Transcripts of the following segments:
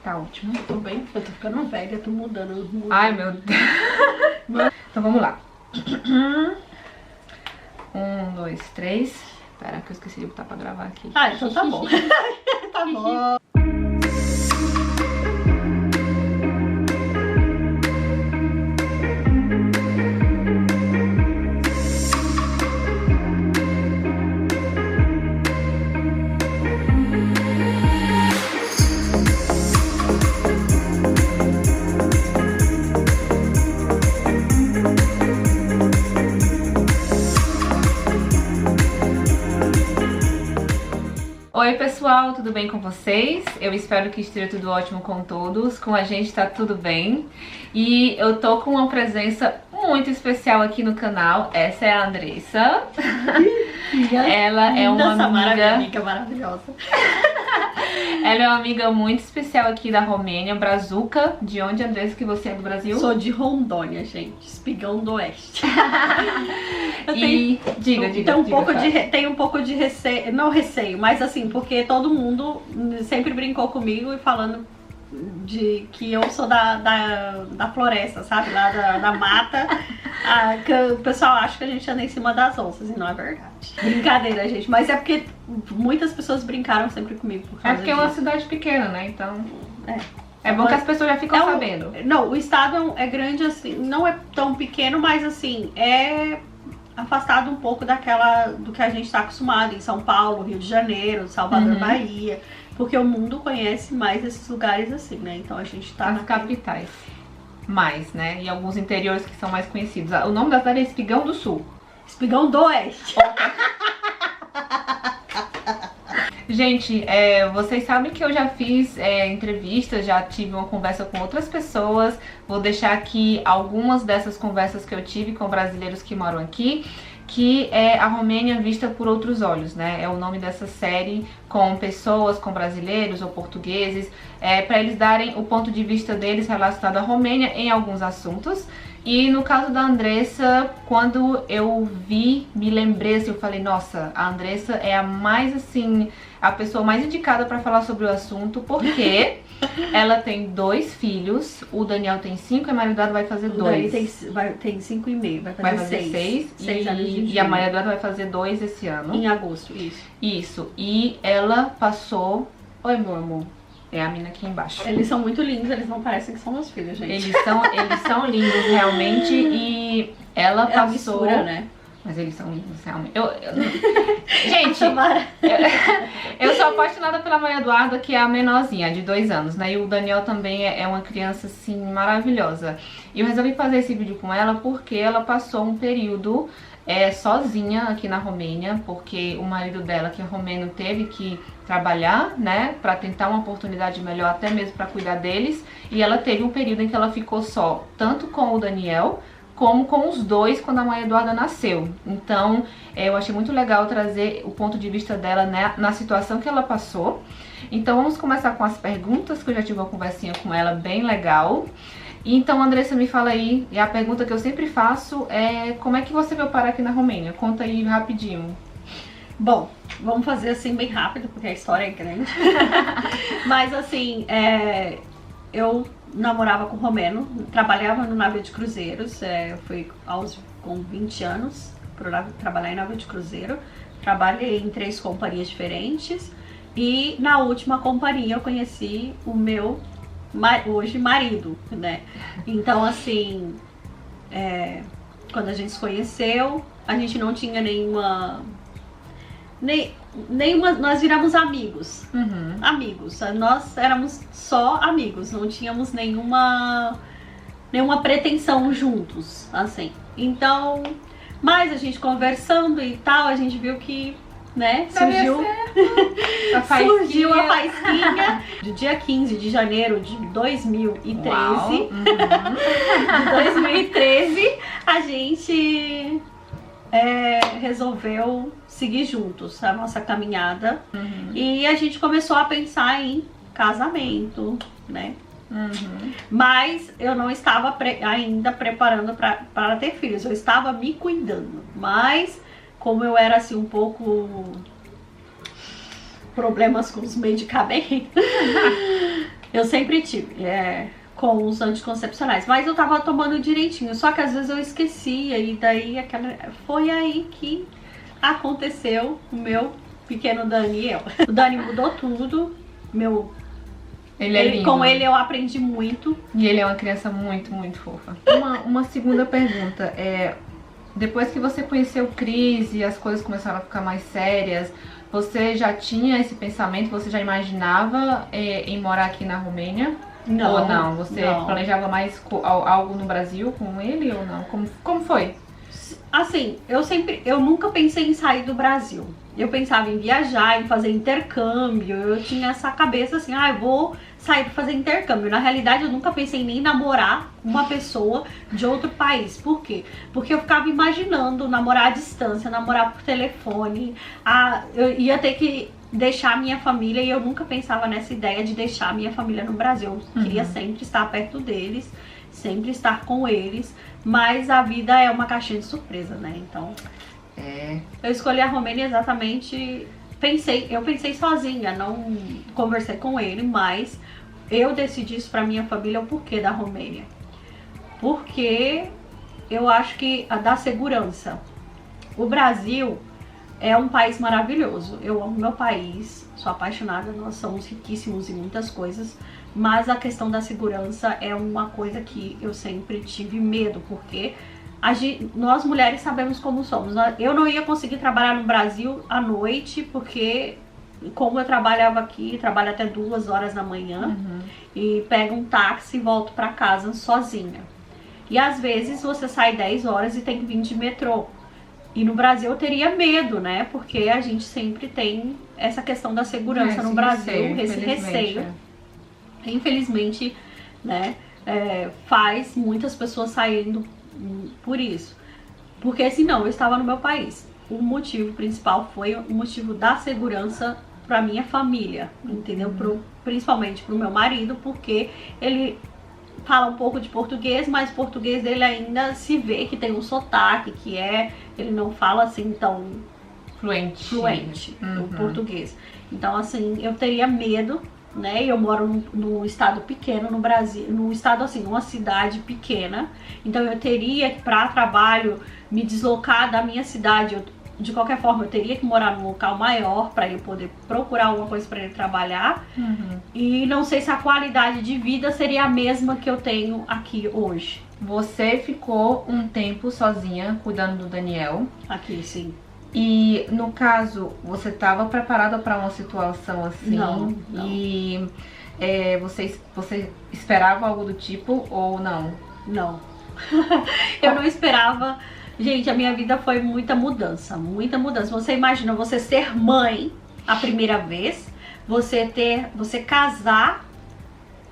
Tá ótimo. Tô bem, eu tô ficando velha, tô mudando. Ai, meu Deus. Então vamos lá. 1, 2, 3. Espera que eu esqueci de botar pra gravar aqui. Ah, então tá bom. Tá bom. Oi pessoal, tudo bem com vocês? Eu espero que esteja tudo ótimo com todos. Com a gente tá tudo bem. E eu tô com uma presença muito especial aqui no canal. Essa é a Andressa. Ela é uma amiga maravilhosa. Ela é uma amiga muito especial aqui da Romênia, Brazuca. De onde, Andressa, que você é do Brasil? Sou de Rondônia, gente. Espigão do Oeste. Diga. Tem um pouco de receio, não receio, mas assim, porque todo mundo sempre brincou comigo e falando de que eu sou da floresta, sabe? Lá da mata. Que o pessoal acha que a gente anda em cima das onças e não é verdade. Brincadeira, gente. Mas é porque muitas pessoas brincaram sempre comigo por causa porque é uma cidade pequena, né? Então... É bom mas que as pessoas já ficam sabendo. Não, o estado é grande assim, não é tão pequeno, mas assim, é afastado um pouco do que a gente está acostumado em São Paulo, Rio de Janeiro, Salvador, Bahia. Porque o mundo conhece mais esses lugares assim, né? Então a gente tá nas capitais. Mais, né? E alguns interiores que são mais conhecidos. O nome da cidade é Espigão do Sul. Espigão do Oeste. Gente, vocês sabem que eu já fiz entrevistas, já tive uma conversa com outras pessoas. Vou deixar aqui algumas dessas conversas que eu tive com brasileiros que moram aqui, que é a Romênia vista por outros olhos, né? É o nome dessa série, com pessoas, com brasileiros ou portugueses, para eles darem o ponto de vista deles relacionado à Romênia em alguns assuntos. E no caso da Andressa, quando eu vi, me lembrei assim, eu falei, nossa, a Andressa é a mais assim, a pessoa mais indicada para falar sobre o assunto, porque ela tem 2 filhos, o Daniel tem 5 e a Maria Eduarda vai fazer 2. O Daniel tem 5,5, vai fazer 6. 6 anos de vida. E a Maria Eduarda vai fazer 2 esse ano. Em agosto, isso. Isso, e ela passou... Oi, meu amor. É a mina aqui embaixo. Eles são muito lindos, eles não parecem que são meus filhos, gente. Eles são lindos, realmente, e ela passou... Mistura, né? Mas eles são lindos, realmente. Gente, eu sou apaixonada pela Maria Eduarda, que é a menorzinha, de 2 anos, né? E o Daniel também é uma criança, assim, maravilhosa. E eu resolvi fazer esse vídeo com ela porque ela passou um período sozinha aqui na Romênia, porque o marido dela, que é romeno, teve que trabalhar, né, pra tentar uma oportunidade melhor, até mesmo pra cuidar deles. E ela teve um período em que ela ficou só, tanto com o Daniel, como com os 2 quando a Maria Eduarda nasceu. Então, eu achei muito legal trazer o ponto de vista dela, né, na situação que ela passou. Então, vamos começar com as perguntas, que eu já tive uma conversinha com ela bem legal. Então, Andressa, me fala aí, e a pergunta que eu sempre faço é: como é que você veio parar aqui na Romênia? Conta aí rapidinho. Bom, vamos fazer assim bem rápido, porque a história é grande. Mas assim, eu namorava com um romeno, trabalhava no navio de cruzeiros, eu fui com 20 anos para trabalhar em navio de cruzeiro. Trabalhei em 3 companhias diferentes e na última companhia eu conheci o meu hoje marido, né? Então assim, quando a gente se conheceu, a gente não tinha nenhuma, nós viramos amigos. Amigos, nós éramos só amigos, não tínhamos nenhuma pretensão juntos, assim. Então, mas a gente conversando e tal, a gente viu que, né, surgiu a faísquinha. Do dia 15 de janeiro de 2013, a gente resolveu seguir juntos a nossa caminhada. E a gente começou a pensar em casamento, né? Mas eu não estava ainda preparando para ter filhos, eu estava me cuidando. Mas como eu era assim um pouco problemas com os medicamentos, Eu sempre tive, com os anticoncepcionais, mas eu tava tomando direitinho, só que às vezes eu esquecia, e daí foi aí que aconteceu o meu pequeno Daniel. O Dani mudou tudo, Ele é lindo. Com ele eu aprendi muito. E ele é uma criança muito, muito fofa. Uma segunda pergunta, depois que você conheceu o Cris e as coisas começaram a ficar mais sérias, você já tinha esse pensamento, você já imaginava em morar aqui na Romênia? Não. Ou não? Você planejava mais algo no Brasil com ele ou não? Como foi? Assim, eu nunca pensei em sair do Brasil. Eu pensava em viajar, em fazer intercâmbio. Eu tinha essa cabeça assim, eu vou sair para fazer intercâmbio. Na realidade, eu nunca pensei em nem namorar uma pessoa de outro país. Por quê? Porque eu ficava imaginando namorar à distância, namorar por telefone. Eu ia ter que deixar a minha família, e eu nunca pensava nessa ideia de deixar a minha família no Brasil. Eu queria sempre estar perto deles, sempre estar com eles. Mas a vida é uma caixinha de surpresa, né? Então, eu escolhi a Romênia exatamente... Eu pensei sozinha, não conversei com ele, mas eu decidi isso pra minha família, o porquê da Romênia. Porque eu acho que da segurança. O Brasil é um país maravilhoso. Eu amo meu país, sou apaixonada, nós somos riquíssimos em muitas coisas. Mas a questão da segurança é uma coisa que eu sempre tive medo, porque nós mulheres sabemos como somos. Eu não ia conseguir trabalhar no Brasil à noite, porque como eu trabalhava aqui, trabalho até 2 horas da manhã, e pego um táxi e volto pra casa sozinha. E às vezes você sai 10 horas e tem que vir de metrô. E no Brasil eu teria medo, né? Porque a gente sempre tem essa questão da segurança no Brasil, esse receio. Infelizmente, né, faz muitas pessoas saindo por isso. Porque senão eu estava no meu país. O motivo principal foi o motivo da segurança para minha família, entendeu? Principalmente para o meu marido, porque ele fala um pouco de português, mas o português dele ainda se vê que tem um sotaque, ele não fala assim tão fluente o português. Então, assim, eu teria medo, né? Eu moro num estado pequeno no Brasil, numa cidade pequena. Então eu teria que, para trabalho, me deslocar da minha cidade. De qualquer forma, eu teria que morar num local maior para ele poder procurar alguma coisa para ele trabalhar. E não sei se a qualidade de vida seria a mesma que eu tenho aqui hoje. Você ficou um tempo sozinha cuidando do Daniel? Aqui, sim. E no caso, você estava preparada para uma situação assim? Não. E você esperava algo do tipo ou não? Não. Eu não esperava. Gente, a minha vida foi muita mudança, muita mudança. Você imagina você ser mãe a primeira vez, você casar,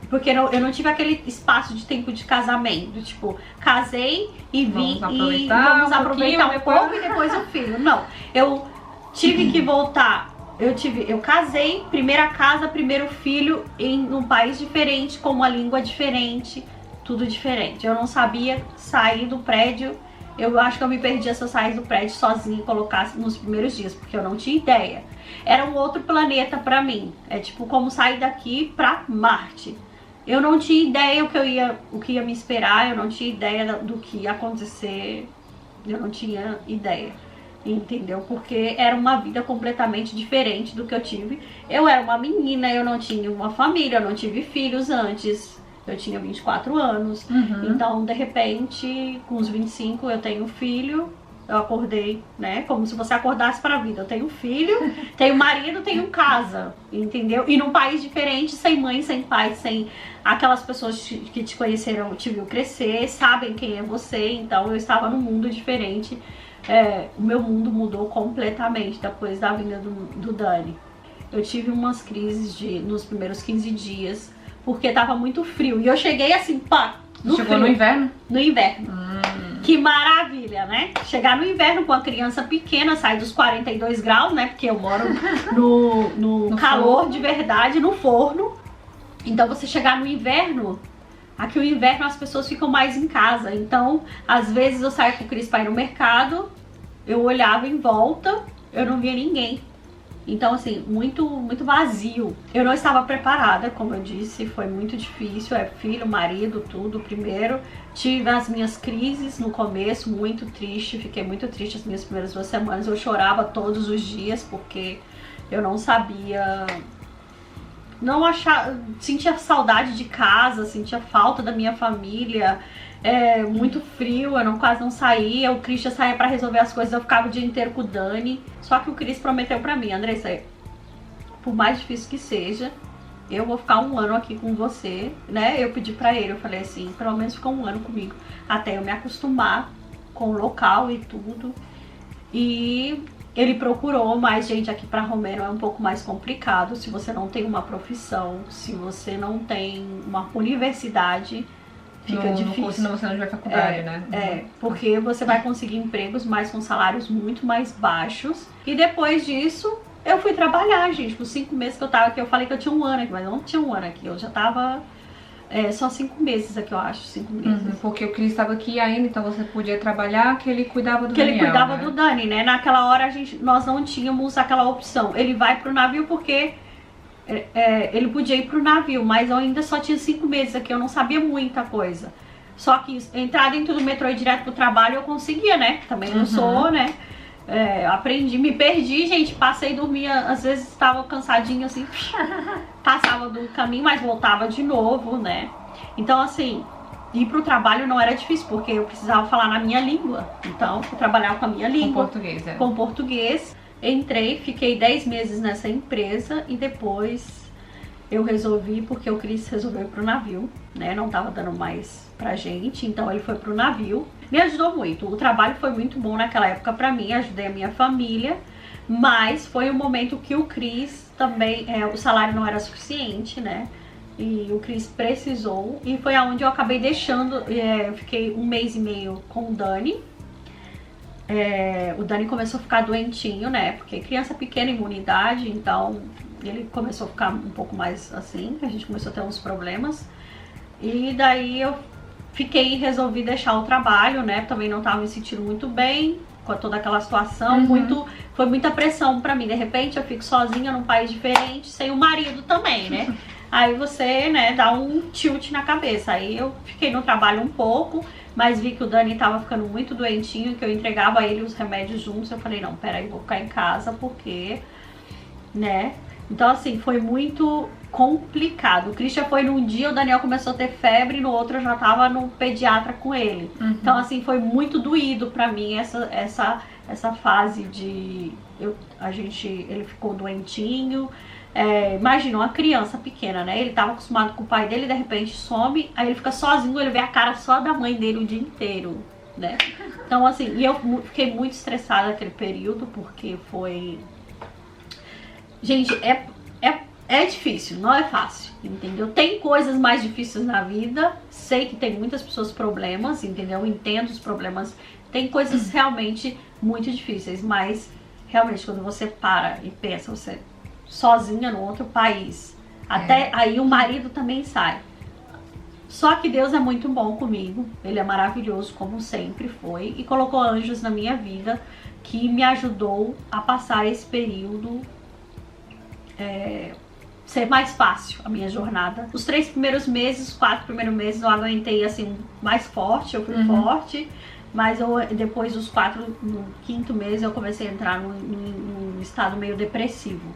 porque eu não tive aquele espaço de tempo de casamento, tipo, casei e vim e vamos aproveitar um pouco e depois o filho. Não, eu tive que voltar. Eu casei, primeira casa, primeiro filho, em um país diferente, com uma língua diferente, tudo diferente. Eu não sabia sair do prédio. Eu acho que eu me perdia se eu saísse do prédio sozinha e colocasse nos primeiros dias, porque eu não tinha ideia. Era um outro planeta pra mim. É tipo como sair daqui pra Marte. Eu não tinha ideia o que ia me esperar, eu não tinha ideia do que ia acontecer. Eu não tinha ideia, entendeu? Porque era uma vida completamente diferente do que eu tive. Eu era uma menina, eu não tinha uma família, eu não tive filhos antes. Eu tinha 24 anos, então de repente, com os 25 eu tenho um filho, eu acordei, né, como se você acordasse para a vida. Eu tenho um filho, tenho marido, tenho casa, entendeu? E num país diferente, sem mãe, sem pai, sem aquelas pessoas que te conheceram, te viu crescer, sabem quem é você. Então eu estava num mundo diferente, o meu mundo mudou completamente depois da vinda do Dani. Eu tive umas crises nos primeiros 15 dias, porque tava muito frio. E eu cheguei assim, pá, Chegou no inverno? No inverno. Que maravilha, né? Chegar no inverno com a criança pequena, sair dos 42 graus, né? Porque eu moro no calor de verdade, no forno. Então você chegar no inverno, aqui o inverno as pessoas ficam mais em casa. Então, às vezes eu saio com o Cris pra ir no mercado, eu olhava em volta, eu não via ninguém. Então, assim, muito vazio. Eu não estava preparada, como eu disse, foi muito difícil. É filho, marido, tudo. Primeiro, tive as minhas crises no começo, muito triste. Fiquei muito triste as minhas primeiras 2 semanas. Eu chorava todos os dias, porque eu não sabia... Não achar... Sentia saudade de casa, sentia falta da minha família. Muito frio, eu quase não saía. O Christian saía pra resolver as coisas, eu ficava o dia inteiro com o Dani. Só que o Cris prometeu pra mim: Andressa, por mais difícil que seja, eu vou ficar 1 ano aqui com você, né? Eu pedi pra ele, eu falei assim, pelo menos fica 1 ano comigo, até eu me acostumar com o local e tudo. E ele procurou, mas gente, aqui pra Romeno é um pouco mais complicado. Se você não tem uma profissão, se você não tem uma universidade, fica difícil. Senão você não vai faculdade, né? Porque você vai conseguir empregos, mas com salários muito mais baixos. E depois disso, eu fui trabalhar, gente. Por 5 meses que eu tava aqui, eu falei que eu tinha 1 ano aqui, mas eu não tinha 1 ano aqui. Eu já tava só 5 meses aqui, eu acho, 5 meses. Porque o Cris estava aqui ainda, então você podia trabalhar, que ele cuidava do Daniel, ele cuidava, né? do Dani, né? Naquela hora nós não tínhamos aquela opção. Ele vai pro navio porque... ele podia ir pro navio, mas eu ainda só tinha 5 meses aqui, eu não sabia muita coisa. Só que entrar dentro do metrô e ir direto pro trabalho eu conseguia, né? Também não sou, né? Aprendi, me perdi, gente, passei, dormia, às vezes estava cansadinha assim, passava do caminho, mas voltava de novo, né? Então, assim, ir pro trabalho não era difícil, porque eu precisava falar na minha língua. Então, eu trabalhava com a minha língua. Com português, Com português. Entrei, fiquei 10 meses nessa empresa e depois eu resolvi, porque o Cris resolveu ir pro navio, né? Não tava dando mais pra gente, então ele foi pro navio. Me ajudou muito, o trabalho foi muito bom naquela época pra mim, ajudei a minha família, mas foi um momento que o Cris também, o salário não era suficiente, né? E o Cris precisou, e foi aonde eu acabei deixando, eu fiquei 1 mês e meio com o Dani. O Dani começou a ficar doentinho, né? Porque criança pequena, imunidade, então ele começou a ficar um pouco mais assim, a gente começou a ter uns problemas. E daí eu fiquei e resolvi deixar o trabalho, né? Também não tava me sentindo muito bem com toda aquela situação, foi muita pressão pra mim. De repente eu fico sozinha num país diferente, sem o marido também, né? Aí você, né, dá um tilt na cabeça. Aí eu fiquei no trabalho um pouco, mas vi que o Dani tava ficando muito doentinho, que eu entregava a ele os remédios juntos. Eu falei, não, peraí, vou ficar em casa porque, né? Então, assim, foi muito complicado. O Christian foi num dia, o Daniel começou a ter febre, no outro eu já tava no pediatra com ele. Então, assim, foi muito doído pra mim essa fase de... Ele ficou doentinho. Imagina, uma criança pequena, né? Ele tava acostumado com o pai dele, de repente some, aí ele fica sozinho, ele vê a cara só da mãe dele o dia inteiro, né? Então, assim, e eu fiquei muito estressada naquele período, porque foi... Gente, é difícil, não é fácil, entendeu? Tem coisas mais difíceis na vida, sei que tem muitas pessoas problemas, entendeu? Entendo os problemas, tem coisas realmente muito difíceis, mas realmente quando você para e pensa, você sozinha no outro país, até aí o marido também sai. Só que Deus é muito bom comigo, Ele é maravilhoso como sempre foi, e colocou anjos na minha vida que me ajudou a passar esse período, ser mais fácil a minha jornada. Os 3 primeiros meses, os 4 primeiros meses eu aguentei assim mais forte, eu fui forte, mas depois dos 4, no 5º mês eu comecei a entrar num estado meio depressivo.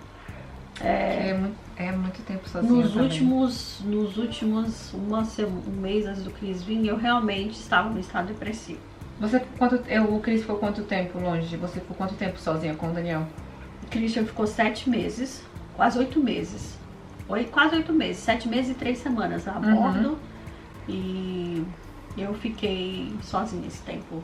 Muito tempo sozinha nos últimos um mês antes do Cris vir, eu realmente estava no estado depressivo. O Cris ficou quanto tempo longe? Você ficou quanto tempo sozinha com o Daniel? O Christian ficou 7 meses, quase 8 meses. Quase 8 meses, 7 meses e 3 semanas a bordo. E eu fiquei sozinha esse tempo.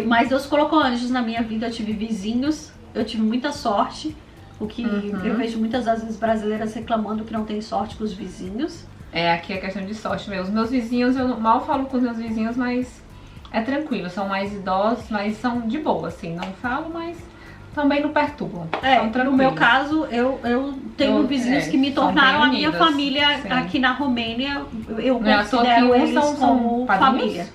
Mas Deus colocou anjos na minha vida, eu tive vizinhos, eu tive muita sorte. O que eu vejo muitas das vezes brasileiras reclamando que não tem sorte com os vizinhos. Aqui é questão de sorte mesmo. Os meus vizinhos, eu mal falo com os meus vizinhos, mas é tranquilo. São mais idosos, mas são de boa, assim. Não falo, mas também não perturbam. No meu caso, eu tenho vizinhos que me tornaram a minha família aqui na Romênia. Eu considero eles como família.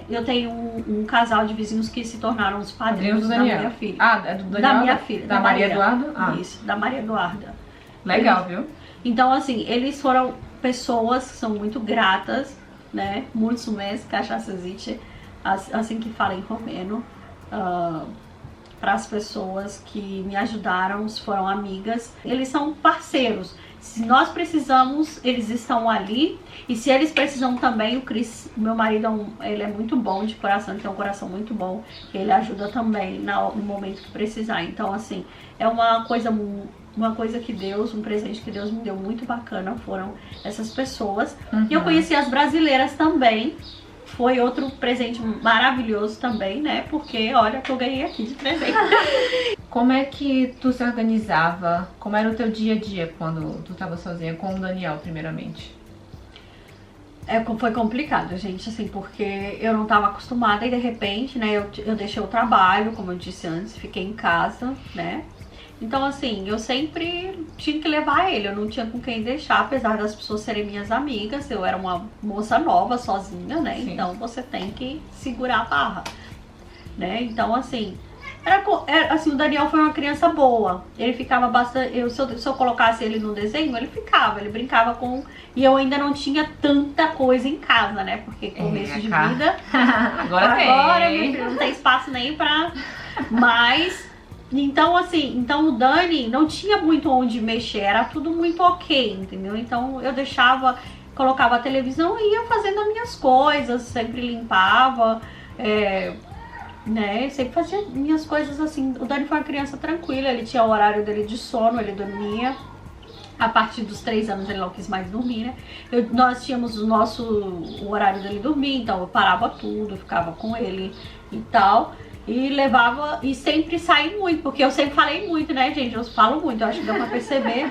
Eu tenho um casal de vizinhos que se tornaram os padrinhos da minha filha. É do Daniel? Da minha filha. Da Maria Eduarda? Isso, da Maria Eduarda. Legal, viu? Então, assim, eles foram pessoas que são muito gratas, né? Muito mesmo, cachaçazite, assim que fala em romeno, para as pessoas que me ajudaram, foram amigas. Eles são parceiros. Se nós precisamos, eles estão ali. E se eles precisam também, o Cris, meu marido, ele é muito bom de coração, ele tem um coração muito bom. Ele ajuda também no momento que precisar. Então, assim, é uma coisa que Deus, um presente que Deus me deu muito bacana, foram essas pessoas. E eu conheci as brasileiras também. Foi outro presente maravilhoso também, né? Porque olha que eu ganhei aqui de presente. Como é que tu se organizava? Como era o teu dia a dia quando tu tava sozinha com o Daniel, primeiramente? Foi complicado, gente, assim, porque eu não tava acostumada e de repente, né, eu deixei o trabalho, como eu disse antes, fiquei em casa, né? Então, assim, eu sempre tinha que levar ele, eu não tinha com quem deixar, apesar das pessoas serem minhas amigas, eu era uma moça nova, sozinha, né? Sim. Então, você tem que segurar a barra, né? Então, assim, assim, o Daniel foi uma criança boa, ele ficava bastante, se eu colocasse ele no desenho, ele brincava com... E eu ainda não tinha tanta coisa em casa, né? Porque começo de vida... Agora meu filho, não tem espaço nem pra... Mas... Então, assim, o Dani não tinha muito onde mexer, era tudo muito ok, entendeu? Então, eu colocava a televisão e ia fazendo as minhas coisas, sempre limpava, né? Sempre fazia minhas coisas assim. O Dani foi uma criança tranquila, ele tinha o horário dele de sono, ele dormia. A partir dos 3 anos ele não quis mais dormir, né? Nós tínhamos o horário dele dormir, então eu parava tudo, ficava com ele e tal. E levava, e sempre saí muito, porque eu sempre falei muito, né, gente? Eu falo muito, eu acho que dá pra perceber.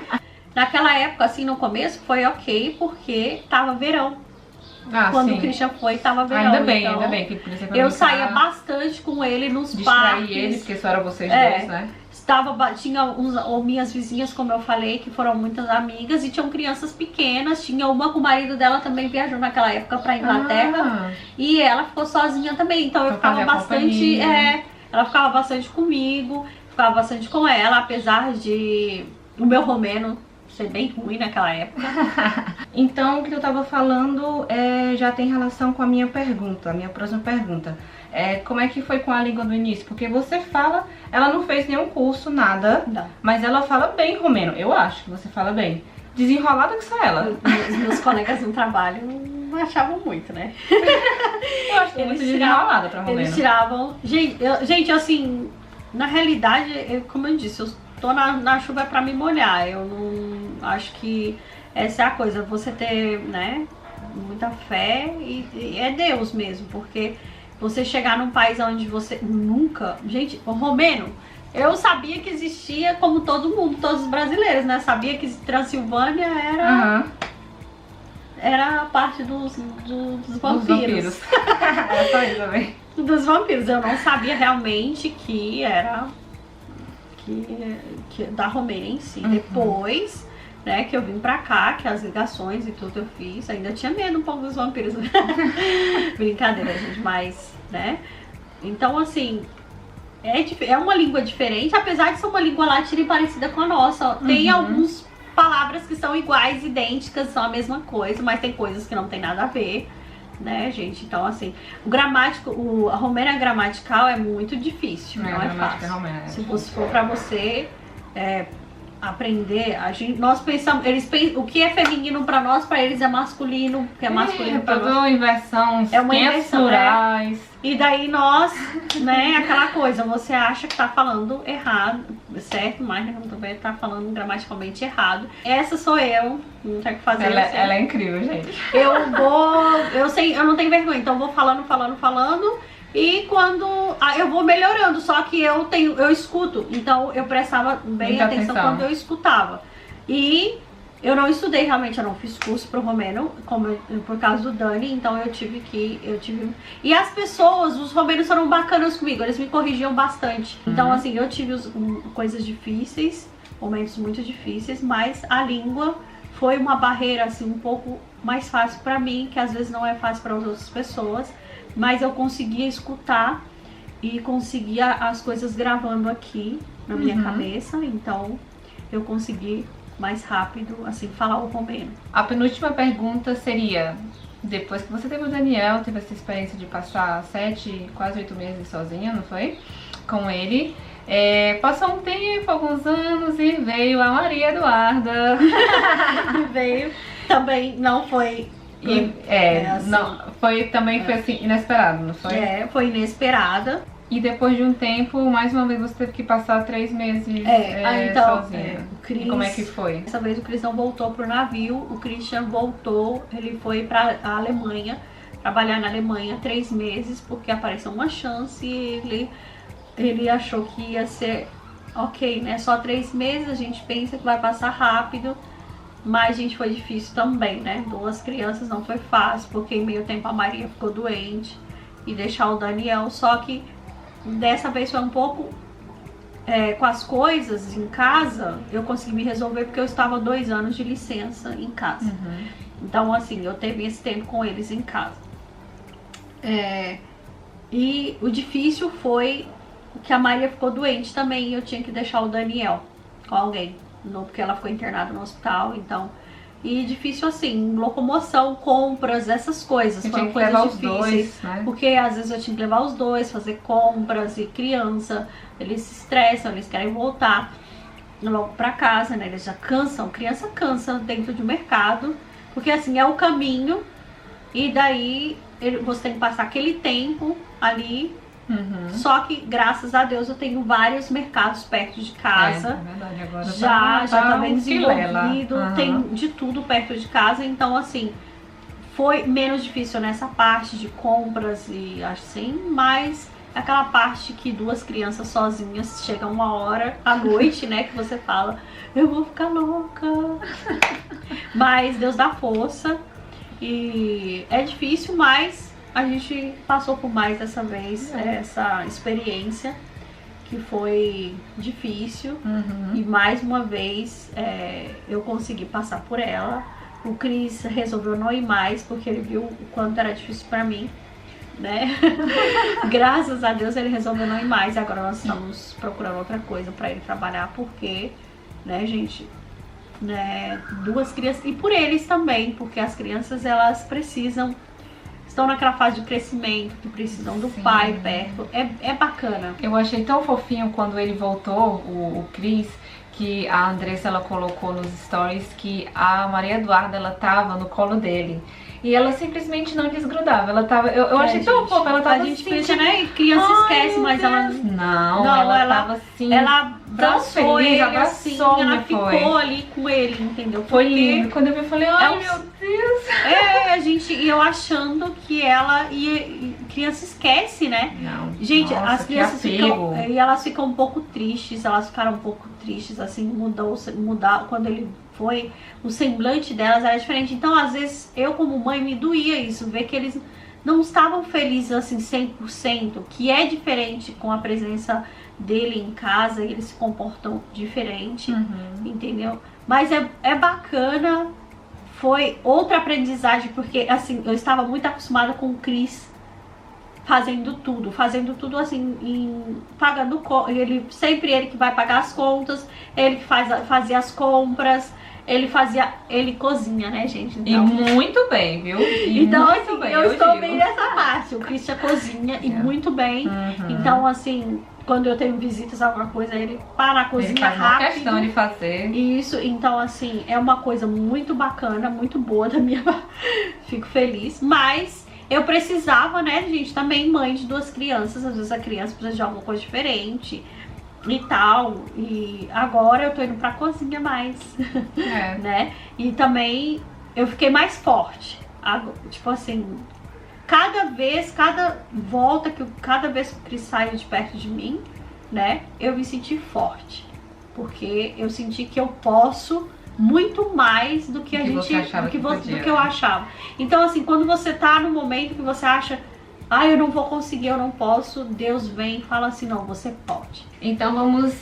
Naquela época, assim, no começo, foi ok, porque tava verão. Quando sim. O Christian foi, tava verão. Ainda bem, então, ainda bem. Que eu saía bastante com ele nos parques. Distrair ele, porque só era vocês dois, né? Tinha minhas vizinhas, como eu falei, que foram muitas amigas, e tinham crianças pequenas. Tinha uma com o marido dela também viajou naquela época pra Inglaterra, e ela ficou sozinha também. Então eu ficava bastante, ela ficava bastante comigo, ficava bastante com ela, apesar de o meu romeno ser bem ruim naquela época. Então o que eu tava falando já tem relação com a minha pergunta, a minha próxima pergunta. Como é que foi com a língua do início? Porque você fala, ela não fez nenhum curso, nada, não. Mas ela fala bem romeno, eu acho que você fala bem. Desenrolada que só ela. Meus colegas no trabalho não achavam muito, né? Eu acho que é muito desenrolada pra romeno. Eles tiravam... Gente, assim, na realidade, como eu disse, eu tô na chuva pra me molhar. Eu não acho que essa é a coisa, você ter, né, muita fé e é Deus mesmo, porque... Você chegar num país onde você nunca... Gente, o romeno, eu sabia que existia como todo mundo, todos os brasileiros, né? Sabia que Transilvânia era a parte dos vampiros. Era só isso também. Dos vampiros. Eu não sabia realmente que era da Romênia em si. Depois... Né, que eu vim pra cá, que as ligações e tudo eu fiz, ainda tinha medo um pouco dos vampiros. Brincadeira, gente, mas, né? Então, assim, é uma língua diferente, apesar de ser uma língua latina e parecida com a nossa. Tem algumas palavras que são iguais, idênticas, são a mesma coisa, mas tem coisas que não tem nada a ver, né, gente? Então, assim, a romena gramatical é muito difícil, não é fácil. Se for pra você... aprender, nós pensamos, o que é feminino pra nós, pra eles é masculino, o que é masculino pra nós. Uma inversão, é uma inversão, plurais. E daí nós, né, aquela coisa, você acha que tá falando errado, certo, mas também tá falando gramaticalmente errado. Essa sou eu, não tem o que fazer. Ela é incrível, gente. Eu não tenho vergonha, então eu vou falando. E quando eu vou melhorando, só que eu escuto, então eu prestava bem muita atenção quando eu escutava. E eu não estudei realmente, eu não fiz curso pro romeno, por causa do Dani, então eu tive. E as pessoas, os romenos foram bacanas comigo, eles me corrigiam bastante. Então assim, eu tive coisas difíceis, momentos muito difíceis, mas a língua foi uma barreira assim um pouco mais fácil para mim, que às vezes não é fácil para as outras pessoas, mas eu conseguia escutar e conseguia as coisas gravando aqui na minha cabeça, então eu consegui mais rápido assim falar o romeno. A penúltima pergunta seria: depois que você teve o Daniel, teve essa experiência de passar 7, quase 8 meses sozinha, não foi? Com ele. Passou um tempo, alguns anos, e veio a Maria Eduarda. Veio. Também não foi... assim, não, foi assim, inesperado, não foi? Foi inesperada. E depois de um tempo, mais uma vez você teve que passar 3 meses então, sozinha. O Cris, e como é que foi? Dessa vez o Cris não voltou pro navio, o Christian voltou, ele foi pra Alemanha, trabalhar na Alemanha 3 meses, porque apareceu uma chance e ele achou que ia ser ok, né? Só 3 meses, a gente pensa que vai passar rápido, mas, gente, foi difícil também, né? 2 crianças não foi fácil, porque em meio tempo a Maria ficou doente e deixar o Daniel, só que dessa vez foi um pouco com as coisas em casa, eu consegui me resolver porque eu estava 2 anos de licença em casa. Então, assim, eu teve esse tempo com eles em casa. E o difícil foi que a Maria ficou doente também e eu tinha que deixar o Daniel com alguém, porque ela ficou internada no hospital, então... E difícil assim, locomoção, compras, essas coisas. Foram coisas difíceis, né? Porque às vezes eu tinha que levar os dois, fazer compras, e criança, eles se estressam, eles querem voltar logo pra casa, né? Eles já cansam, criança cansa dentro de um mercado, porque assim, é o caminho, e daí você tem que passar aquele tempo ali. Só que, graças a Deus, eu tenho vários mercados perto de casa. É verdade, agora já tá bem desenvolvido, Uhum. Tem de tudo perto de casa. Então, assim, foi menos difícil nessa parte de compras e assim, mas aquela parte que 2 crianças sozinhas chegam uma hora à noite, né, que você fala, eu vou ficar louca. Mas Deus dá força e é difícil, mas a gente passou por mais dessa vez, essa experiência que foi difícil. E mais uma vez eu consegui passar por ela. O Cris resolveu não ir mais porque ele viu o quanto era difícil pra mim, né? Graças a Deus ele resolveu não ir mais. Agora nós estamos procurando outra coisa pra ele trabalhar, porque, né, gente, né, 2 crianças, e por eles também, porque as crianças elas estão naquela fase de crescimento, que precisam do pai perto. É bacana. Eu achei tão fofinho quando ele voltou, o Cris, que a Andressa ela colocou nos stories que a Maria Eduarda ela tava no colo dele. E ela simplesmente não desgrudava. Ela tava. Eu achei tão fofa, ela tava a gente assim, pensa, né? Criança esquece, mas ela. Não, ela tava assim. Ela abraçou feliz, ele, abraçou, assim, ela ficou ali com ele, entendeu? Foi lindo. Quando eu vi, eu falei, ai meu Deus. A gente, e eu achando que ela ia. Criança esquece, né? Não. Gente, Nossa, as crianças ficam. E elas ficam um pouco tristes, elas ficaram um pouco tristes, assim, mudar quando ele foi, o semblante delas era diferente. Então, às vezes, eu como mãe me doía isso, ver que eles não estavam felizes assim 100%, que é diferente com a presença dele em casa, eles se comportam diferente, entendeu? Mas é bacana, foi outra aprendizagem, porque assim, eu estava muito acostumada com o Cris fazendo tudo assim, pagando, ele que vai pagar as contas, ele que fazia as compras, ele cozinha, né, gente? Então, e muito bem, viu? Então, assim, eu estou bem nessa parte. O Christian cozinha e muito bem. Então, assim, quando eu tenho visitas, alguma coisa, ele para na cozinha rápido. Ele faz uma questão de fazer. Isso, então, assim, é uma coisa muito bacana, muito boa da minha... Fico feliz, mas eu precisava, né, gente, também mãe de 2 crianças. Às vezes a criança precisa de alguma coisa diferente e tal, e agora eu tô indo pra cozinha mais, né, e também eu fiquei mais forte, tipo assim, cada vez que o Cris saiu de perto de mim, né, eu me senti forte, porque eu senti que eu posso muito mais do que do que eu achava. Então, assim, quando você tá no momento que você acha, eu não vou conseguir, eu não posso, Deus vem e fala assim, não, você pode. Então vamos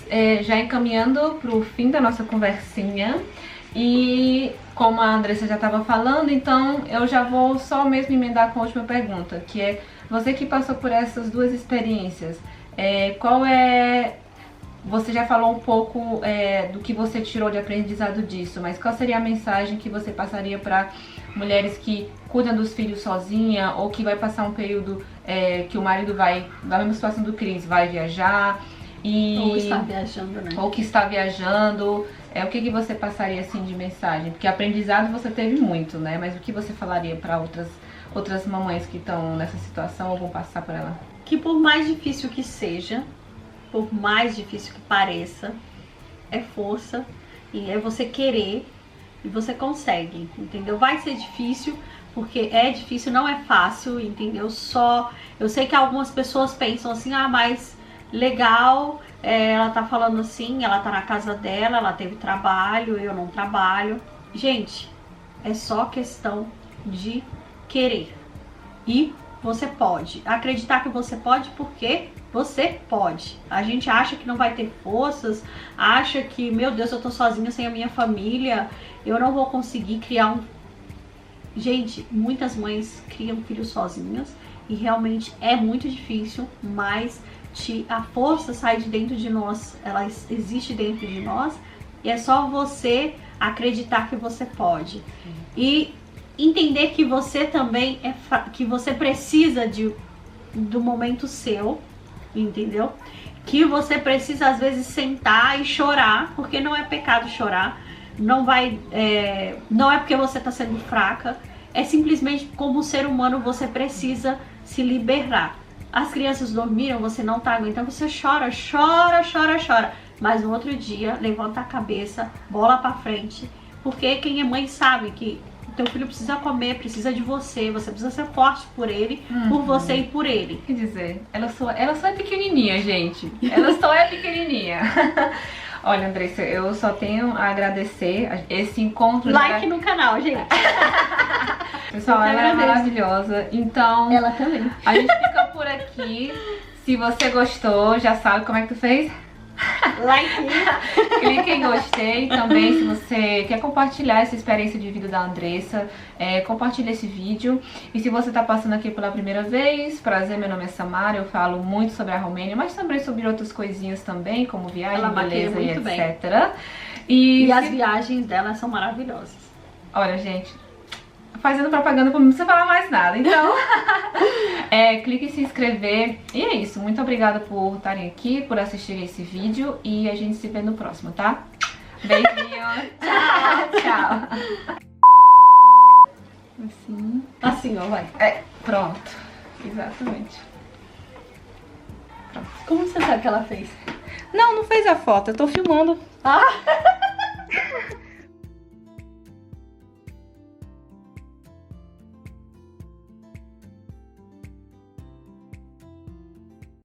já encaminhando pro fim da nossa conversinha. E como a Andressa já estava falando, então eu já vou só mesmo emendar com a última pergunta, que é, você que passou por essas duas experiências, qual é... Você já falou um pouco do que você tirou de aprendizado disso, mas qual seria a mensagem que você passaria para mulheres que cuidam dos filhos sozinha, ou que vai passar um período que o marido vai, na mesma situação do Cris, vai viajar... Ou está viajando, né? Ou que está viajando, o que você passaria assim de mensagem? Porque aprendizado você teve muito, né? Mas o que você falaria para outras mamães que estão nessa situação ou vão passar por ela? Que por mais difícil que seja, por mais difícil que pareça, é força e é você querer e você consegue, entendeu? Vai ser difícil, porque é difícil, não é fácil, entendeu? Eu sei que algumas pessoas pensam assim, mas legal, ela tá falando assim, ela tá na casa dela, ela teve trabalho, eu não trabalho. Gente, é só questão de querer. E você pode. Acreditar que você pode, porque você pode. A gente acha que não vai ter forças, acha que, meu Deus, eu tô sozinha sem a minha família, eu não vou conseguir criar um... Gente, muitas mães criam filhos sozinhas e realmente é muito difícil, mas a força sai de dentro de nós, ela existe dentro de nós, e é só você acreditar que você pode. E entender que você também que você precisa do momento seu, entendeu? Que você precisa às vezes sentar e chorar, porque não é pecado chorar, não é porque você está sendo fraca, é simplesmente como ser humano você precisa se liberar. As crianças dormiram, você não tá aguentando, você chora, mas no outro dia levanta a cabeça, bola pra frente, porque quem é mãe sabe que o teu filho precisa comer, precisa de você precisa ser forte por ele, por você e por ele. Quer dizer, ela só é pequenininha, gente, ela só é pequenininha. Olha, Andressa, eu só tenho a agradecer esse encontro. Like no canal, gente. Pessoal, ela é maravilhosa. Então, ela também. A gente fica por aqui. Se você gostou, já sabe como é que tu fez? Like. Clique em gostei também. Se você quer compartilhar essa experiência de vida da Andressa, compartilha esse vídeo. E se você tá passando aqui pela primeira vez, prazer, meu nome é Samara. Eu falo muito sobre a Romênia, mas também sobre outras coisinhas também, como viagem, beleza e etc. Bem. E as viagens dela são maravilhosas. Olha, gente, fazendo propaganda, não precisa falar mais nada. Então, clique em se inscrever. E é isso. Muito obrigada por estarem aqui, por assistirem esse vídeo. E a gente se vê no próximo, tá? Beijinho. Tchau. Assim. Assim, ó, vai. Pronto. Exatamente. Pronto. Como você sabe que ela fez? Não fez a foto. Eu tô filmando. Ah!